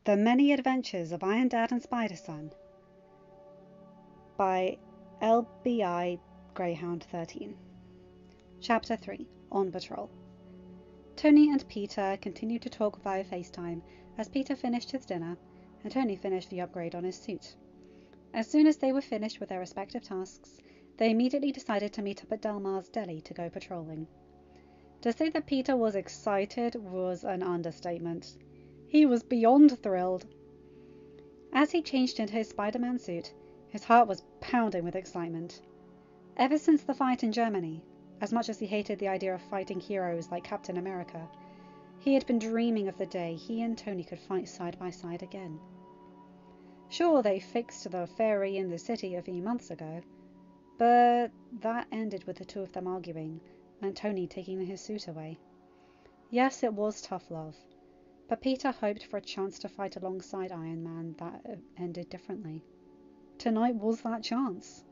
The Many Adventures of Iron Dad and Spider-Son by LBI Greyhound 13. Chapter 3. On Patrol. Tony and Peter continued to talk via FaceTime as Peter finished his dinner and Tony finished the upgrade on his suit. As soon as they were finished with their respective tasks, they immediately decided to meet up at Delmar's Deli to go patrolling. To say that Peter was excited was an understatement. He was beyond thrilled. As he changed into his Spider-Man suit, his heart was pounding with excitement. Ever since the fight in Germany, as much as he hated the idea of fighting heroes like Captain America, he had been dreaming of the day he and Tony could fight side by side again. Sure, they fixed the ferry in the city a few months ago, but that ended with the two of them arguing and Tony taking his suit away. Yes, it was tough love, but Peter hoped for a chance to fight alongside Iron Man that ended differently. Tonight was that chance.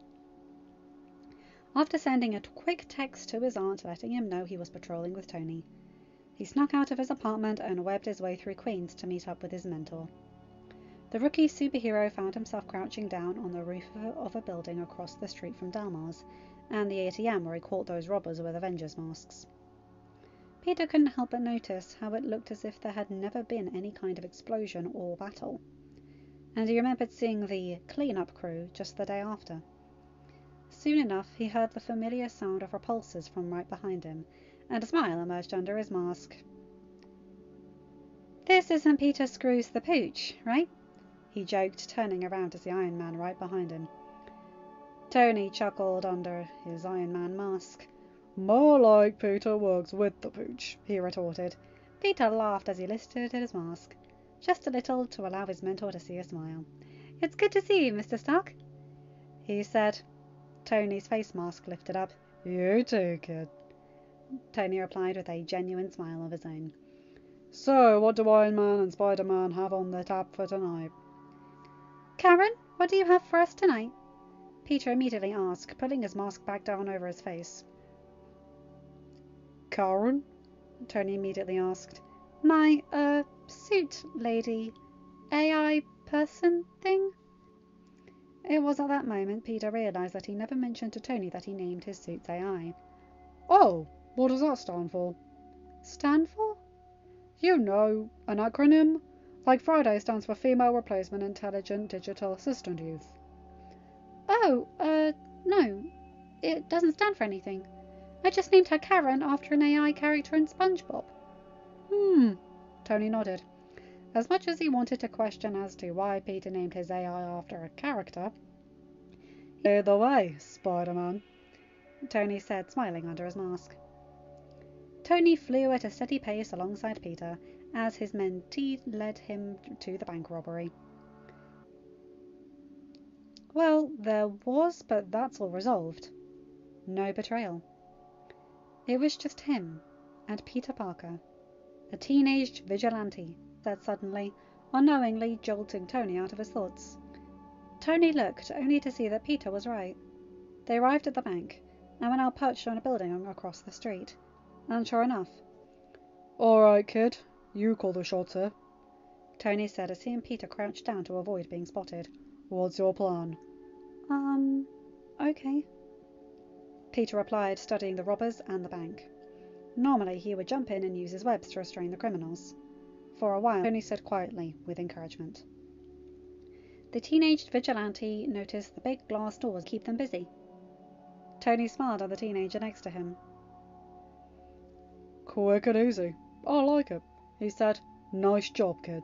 After sending a quick text to his aunt letting him know he was patrolling with Tony, he snuck out of his apartment and webbed his way through Queens to meet up with his mentor. The rookie superhero found himself crouching down on the roof of a building across the street from Delmar's and the ATM where he caught those robbers with Avengers masks. Peter couldn't help but notice how it looked as if there had never been any kind of explosion or battle, and he remembered seeing the clean-up crew just the day after. Soon enough, he heard the familiar sound of repulsors from right behind him, and a smile emerged under his mask. "This isn't Peter Screws the Pooch, right?" he joked, turning around to see Iron Man right behind him. Tony chuckled under his Iron Man mask. "More like Peter works with the Pooch," he retorted. Peter laughed as he lifted his mask, just a little to allow his mentor to see a smile. "It's good to see you, Mr. Stark," he said. Tony's face mask lifted up. "You too, kid," Tony replied with a genuine smile of his own. "So, what do Iron Man and Spider-Man have on the tap for tonight?" "Karen, what do you have for us tonight?" Peter immediately asked, pulling his mask back down over his face. "Karen?" Tony immediately asked. My, suit lady. AI person thing?" It was at that moment Peter realized that he never mentioned to Tony that he named his suits AI. "Oh, what does that stand for?" "Stand for?" "You know, an acronym. Like Friday stands for Female Replacement Intelligent Digital Assistant Youth." "Oh, no. It doesn't stand for anything. I just named her Karen after an AI character in SpongeBob." Tony nodded. As much as he wanted to question as to why Peter named his AI after a character. "Either way, Spider-Man," Tony said, smiling under his mask. Tony flew at a steady pace alongside Peter as his mentee led him to the bank robbery. Well, there was, but that's all resolved. No betrayal. It was just him and Peter Parker, a teenage vigilante, said suddenly, unknowingly jolting Tony out of his thoughts. Tony looked, only to see that Peter was right. They arrived at the bank, and were now perched on a building across the street. And sure enough. "All right, kid, you call the shots here," Tony said as he and Peter crouched down to avoid being spotted. "What's your plan?" Okay," Peter replied, studying the robbers and the bank. Normally he would jump in and use his webs to restrain the criminals. For a while, Tony said quietly, with encouragement. The teenage vigilante noticed the big glass doors keep them busy. Tony smiled at the teenager next to him. "Quick and easy. I like it," he said. "Nice job, kid."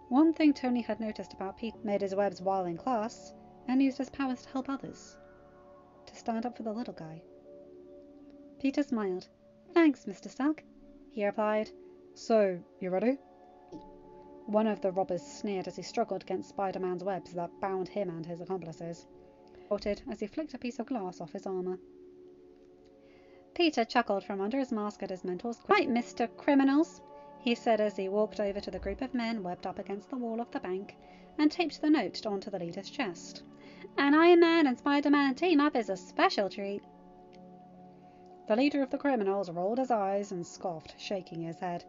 One thing Tony had noticed about Peter made his webs while in class, and used his powers to help others. To stand up for the little guy. Peter smiled. "Thanks, Mr. Stark," he replied. "So, you ready?" One of the robbers sneered as he struggled against Spider-Man's webs that bound him and his accomplices. Retorted as he flicked a piece of glass off his armor. Peter chuckled from under his mask at his mentor's "Right, Mr. Criminals," he said as he walked over to the group of men webbed up against the wall of the bank and taped the note onto the leader's chest. "An Iron Man and Spider-Man team-up is a special treat." The leader of the criminals rolled his eyes and scoffed, shaking his head.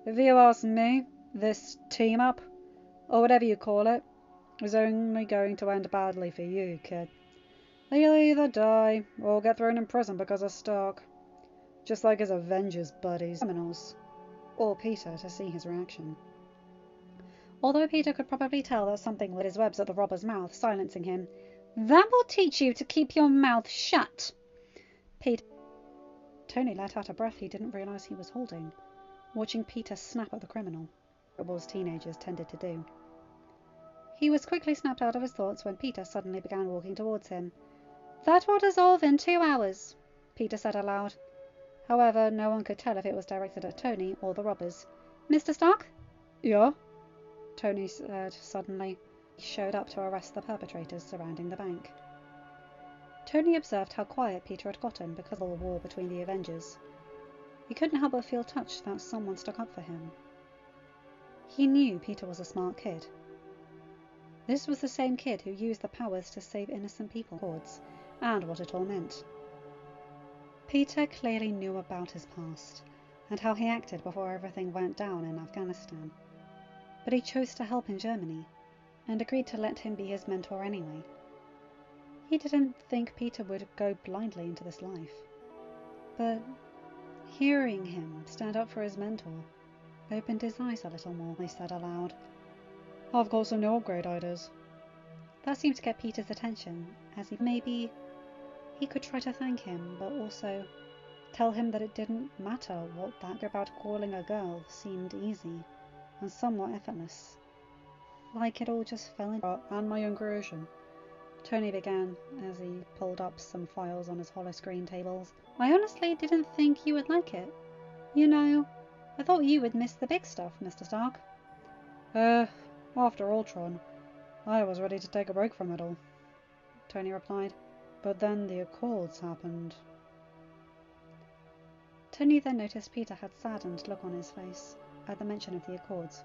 "If you ask me, this team-up or whatever you call it, is only going to end badly for you, kid. You'll either die or get thrown in prison because of Stark, just like his Avengers buddies, criminals, or Peter to see his reaction. Although Peter could probably tell that something with his webs at the robber's mouth, silencing him. That will teach you to keep your mouth shut. Tony let out a breath he didn't realize he was holding, watching Peter snap at the criminal, as teenagers tended to do. He was quickly snapped out of his thoughts when Peter suddenly began walking towards him. That will dissolve in 2 hours, Peter said aloud. However, no one could tell if it was directed at Tony or the robbers. Mr. Stark? Yeah? Tony said suddenly. He showed up to arrest the perpetrators surrounding the bank. Tony observed how quiet Peter had gotten because of the war between the Avengers. He couldn't help but feel touched that someone stuck up for him. He knew Peter was a smart kid. This was the same kid who used the powers to save innocent people, and what it all meant. Peter clearly knew about his past, and how he acted before everything went down in Afghanistan. But he chose to help in Germany, and agreed to let him be his mentor anyway. He didn't think Peter would go blindly into this life. But hearing him stand up for his mentor opened his eyes a little more, he said aloud. I've got some new upgrade ideas. That seemed to get Peter's attention, as maybe he could try to thank him, but also tell him that it didn't matter what that about calling a girl seemed easy and somewhat effortless. Like it all just fell in. And my younger version, Tony began as he pulled up some files on his holoscreen tables. I honestly didn't think you would like it. You know, I thought you would miss the big stuff, Mr. Stark. After Ultron, I was ready to take a break from it all, Tony replied. But then the Accords happened. Tony then noticed Peter had a saddened look on his face at the mention of the Accords.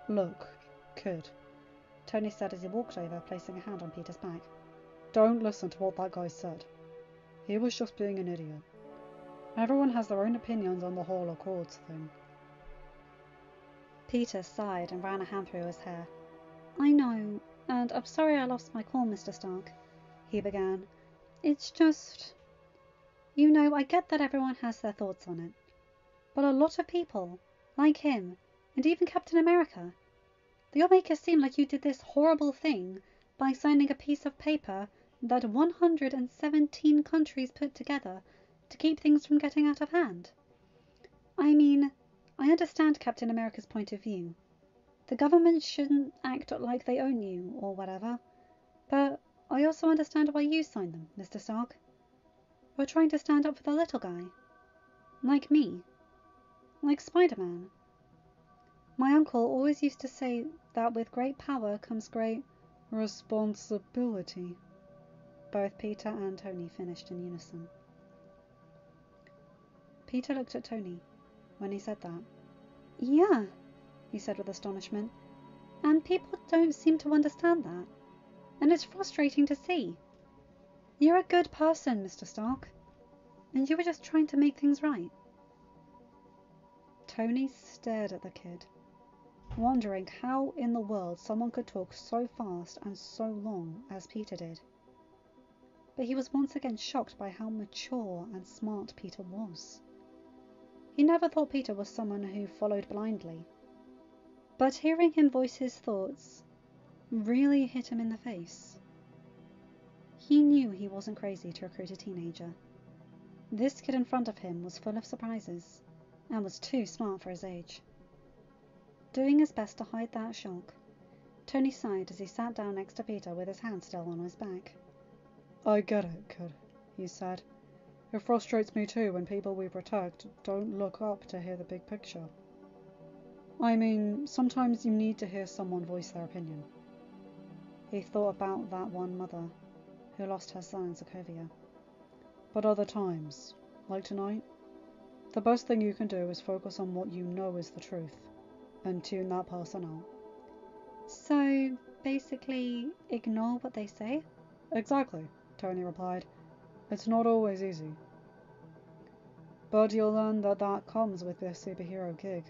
Look, kid, Tony said as he walked over, placing a hand on Peter's back. Don't listen to what that guy said. He was just being an idiot. Everyone has their own opinions on the whole Accords thing. Peter sighed and ran a hand through his hair. I know, and I'm sorry I lost my cool, Mr. Stark, he began. It's just... You know, I get that everyone has their thoughts on it. But a lot of people, like him, and even Captain America, they all make it seem like you did this horrible thing by signing a piece of paper that 117 countries put together to keep things from getting out of hand. I mean, I understand Captain America's point of view. The government shouldn't act like they own you or whatever, but I also understand why you signed them, Mr. Stark. We're trying to stand up for the little guy. Like me. Like Spider-Man. My uncle always used to say that with great power comes great responsibility. Both Peter and Tony finished in unison. Peter looked at Tony when he said that. Yeah, he said with astonishment. And people don't seem to understand that. And it's frustrating to see. You're a good person, Mr. Stark. And you were just trying to make things right. Tony stared at the kid, wondering how in the world someone could talk so fast and so long as Peter did. But he was once again shocked by how mature and smart Peter was. He never thought Peter was someone who followed blindly. But hearing him voice his thoughts really hit him in the face. He knew he wasn't crazy to recruit a teenager. This kid in front of him was full of surprises and was too smart for his age. Doing his best to hide that shock, Tony sighed as he sat down next to Peter with his hand still on his back. I get it, kid, he said. It frustrates me too when people we protect don't look up to hear the big picture. I mean, sometimes you need to hear someone voice their opinion. He thought about that one mother who lost her son in Sokovia. But other times, like tonight, the best thing you can do is focus on what you know is the truth, and tune that person out. So, basically, ignore what they say? Exactly, Tony replied. It's not always easy. But you'll learn that that comes with this superhero gig.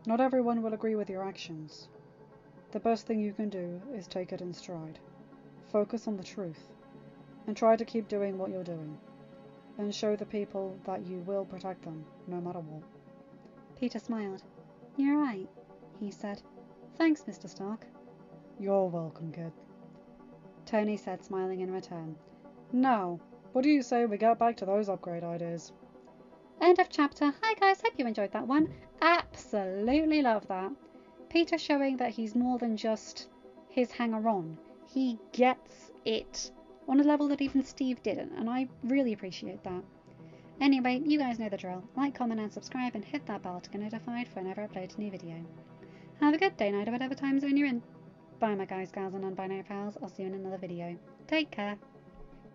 Not everyone will agree with your actions. The best thing you can do is take it in stride. Focus on the truth, and try to keep doing what you're doing, and show the people that you will protect them, no matter what. Peter smiled. You're right, he said. Thanks, Mr. Stark. You're welcome, kid, Tony said, smiling in return. Now, what do you say we get back to those upgrade ideas? End of chapter. Hi guys, hope you enjoyed that one. Absolutely love that. Peter showing that he's more than just his hanger-on. He gets it on a level that even Steve didn't, and I really appreciate that. Anyway, you guys know the drill. Like, comment and subscribe and hit that bell to get notified whenever I upload a new video. Have a good day, night, or whatever time zone you're in. Bye my guys, gals and non-binary pals. I'll see you in another video. Take care.